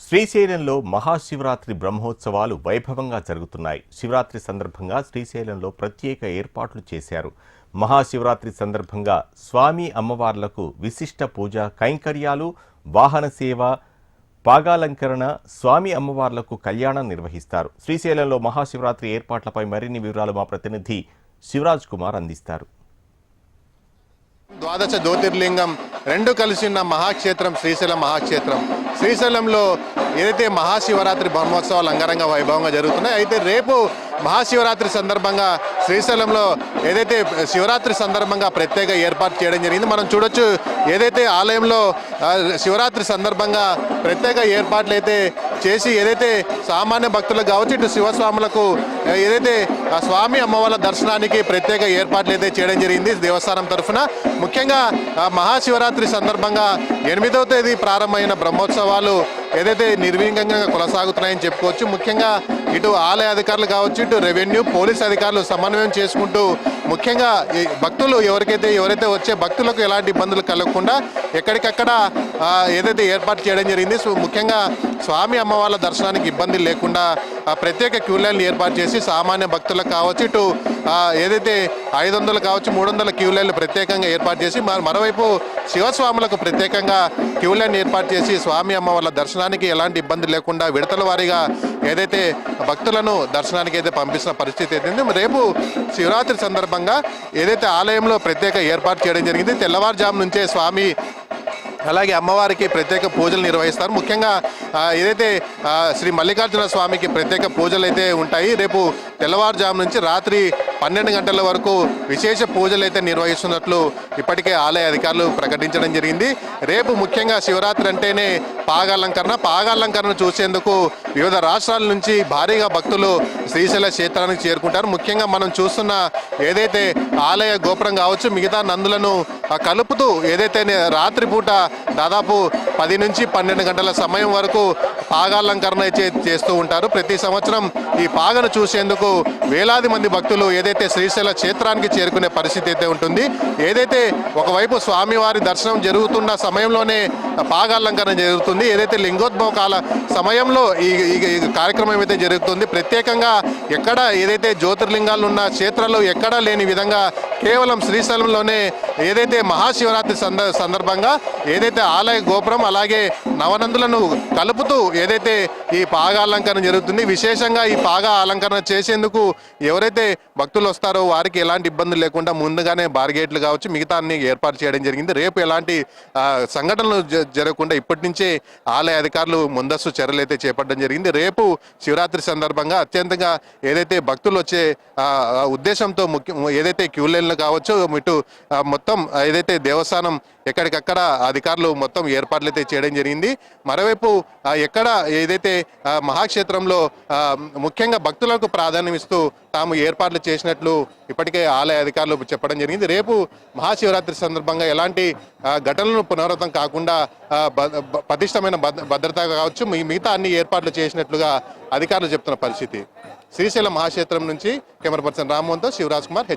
శ్రీశైలంలో మహాశివరాత్రి బ్రహ్మోత్సవాలు వైభవంగా జరుగుతున్నాయి. శివరాత్రి సందర్భంగా శ్రీశైలంలో ప్రత్యేక ఏర్పాట్లు చేశారు. మహాశివరాత్రి సందర్భంగా స్వామి అమ్మవార్లకు విశిష్ట పూజ కైంకర్యాలు, వాహన సేవ, పాగాలంకరణ, స్వామి అమ్మవార్లకు కళ్యాణం నిర్వహిస్తారు. శ్రీశైలంలో మహాశివరాత్రి ఏర్పాట్లపై మరిన్ని వివరాలు మా ప్రతినిధి శివరాజ్ కుమార్ అందిస్తారు. ద్వాదశ జ్యోతిర్లింగం రెండు కలిసి ఉన్న మహాక్షేత్రం శ్రీశైలం మహాక్షేత్రం. శ్రీశైలంలో ఏదైతే మహాశివరాత్రి బ్రహ్మోత్సవాలు అంగరంగ వైభవంగా జరుగుతున్నాయి. అయితే రేపు మహాశివరాత్రి సందర్భంగా శ్రీశైలంలో ఏదైతే శివరాత్రి సందర్భంగా ప్రత్యేక ఏర్పాటు చేయడం జరిగింది. మనం చూడొచ్చు, ఏదైతే ఆలయంలో శివరాత్రి సందర్భంగా ప్రత్యేక ఏర్పాట్లు అయితే చేసి ఏదైతే సామాన్య భక్తులకు కావచ్చు, ఇటు శివస్వాములకు ఏదైతే స్వామి అమ్మవార్ల దర్శనానికి ప్రత్యేక ఏర్పాట్లు అయితే చేయడం జరిగింది దేవస్థానం తరఫున. ముఖ్యంగా మహాశివరాత్రి సందర్భంగా 8వ తేదీ ప్రారంభమైన బ్రహ్మోత్సవాలు ఏదైతే నిర్విఘ్నంగా కొనసాగుతున్నాయని చెప్పుకోవచ్చు. ముఖ్యంగా ఇటు ఆలయ అధికారులు కావచ్చు, ఇటు రెవెన్యూ, పోలీస్ అధికారులు సమన్వయం చేసుకుంటూ ముఖ్యంగా భక్తులు ఎవరైతే వచ్చే భక్తులకు ఎలాంటి ఇబ్బందులు కలగకుండా ఎక్కడికక్కడ ఏదైతే ఏర్పాటు చేయడం జరిగింది. ముఖ్యంగా స్వామి అమ్మవార్ల దర్శనానికి ఇబ్బంది లేకుండా ప్రత్యేక క్యూ లైన్లు ఏర్పాటు చేసి సామాన్య భక్తులకు కావచ్చు, ఇటు ఏదైతే 500 కావచ్చు 300 క్యూ లైన్లు ప్రత్యేకంగా ఏర్పాటు చేసి, మరోవైపు శివస్వాములకు ప్రత్యేకంగా క్యూ లైన్ ఏర్పాటు చేసి స్వామి అమ్మవార్ల దర్శనానికి ఎలాంటి ఇబ్బంది లేకుండా విడతల వారీగా ఏదైతే భక్తులను దర్శనానికి అయితే పంపిస్తున్న పరిస్థితి అయితే రేపు శివరాత్రి సందర్భంగా ఏదైతే ఆలయంలో ప్రత్యేక ఏర్పాటు చేయడం జరిగింది. తెల్లవారుజాము నుంచే స్వామి అలాగే అమ్మవారికి ప్రత్యేక పూజలు నిర్వహిస్తారు. ముఖ్యంగా ఏదైతే శ్రీ మల్లికార్జున స్వామికి ప్రత్యేక పూజలు అయితే ఉంటాయి. రేపు తెల్లవారుజాము నుంచి రాత్రి 12 గంటల వరకు విశేష పూజలు అయితే నిర్వహిస్తున్నట్లు ఇప్పటికే ఆలయ అధికారులు ప్రకటించడం జరిగింది. రేపు ముఖ్యంగా శివరాత్రి అంటేనే పాగాలంకరణ చూసేందుకు వివిధ రాష్ట్రాల నుంచి భారీగా భక్తులు శ్రీశైల క్షేత్రానికి చేరుకుంటారు. ముఖ్యంగా మనం చూస్తున్న ఏదైతే ఆలయ గోపురం కావచ్చు, మిగతా నందులను కలుపుతూ ఏదైతే రాత్రిపూట దాదాపు 10 నుంచి 12 గంటల సమయం వరకు పాగాలంకరణ చేస్తూ ఉంటారు. ప్రతి సంవత్సరం ఈ పాగను చూసేందుకు వేలాది మంది భక్తులు ఏదైతే శ్రీశైల క్షేత్రానికి చేరుకునే పరిస్థితి అయితే ఉంటుంది. ఏదైతే ఒకవైపు స్వామివారి దర్శనం జరుగుతున్న సమయంలోనే పాగాలంకరణ జరుగుతుంది. ఏదైతే లింగోద్భవ కాల సమయంలో ఈ కార్యక్రమం అయితే జరుగుతుంది. ప్రత్యేకంగా ఎక్కడ ఏదైతే జ్యోతిర్లింగాలు ఉన్న క్షేత్రాల్లో ఎక్కడా లేని విధంగా కేవలం శ్రీశైలంలోనే ఏదైతే మహాశివరాత్రి సందర్భంగా ఏదైతే ఆలయ గోపురం అలాగే నవనందులను కలుపుతూ ఏదైతే ఈ పాగాలంకరణ జరుగుతుంది. విశేషంగా ఈ పాగా అలంకరణ చేసేందుకు ఎవరైతే భక్తులు వస్తారో వారికి ఎలాంటి ఇబ్బందులు లేకుండా ముందుగానే బార్గేట్లు కావచ్చు, మిగతా అన్ని ఏర్పాటు చేయడం జరిగింది. రేపు ఎలాంటి సంఘటనలు జరగకుండా ఇప్పటి నుంచే ఆలయ అధికారులు ముందస్తు చర్యలు అయితే చేపట్టడం జరిగింది. రేపు శివరాత్రి సందర్భంగా అత్యంతగా ఏదైతే భక్తులు వచ్చే ఉద్దేశంతో ఏదైతే క్యూ లైన్లు కావచ్చు, ఇటు మొత్తం ఏదైతే దేవస్థానం ఎక్కడికక్కడ అధికారులు మొత్తం ఏర్పాట్లు అయితే చేయడం జరిగింది. మరోవైపు ఎక్కడ ఏదైతే మహాక్షేత్రంలో ముఖ్యంగా భక్తులకు ప్రాధాన్యం ఇస్తూ తాము ఏర్పాట్లు చేసినట్లు ఇప్పటికే ఆలయ అధికారులు చెప్పడం జరిగింది. రేపు మహాశివరాత్రి సందర్భంగా ఎలాంటి ఘటనలు పునరావృతం కాకుండా పటిష్టమైన భద్రత కావచ్చు, మిగతా అన్ని ఏర్పాట్లు చేసినట్లుగా అధికారులు చెప్తున్న పరిస్థితి. శ్రీశైలం మహాక్షేత్రం నుంచి కెమెరా పర్సన్ రామ్మోహన్తో శివరాజ్ కుమార్.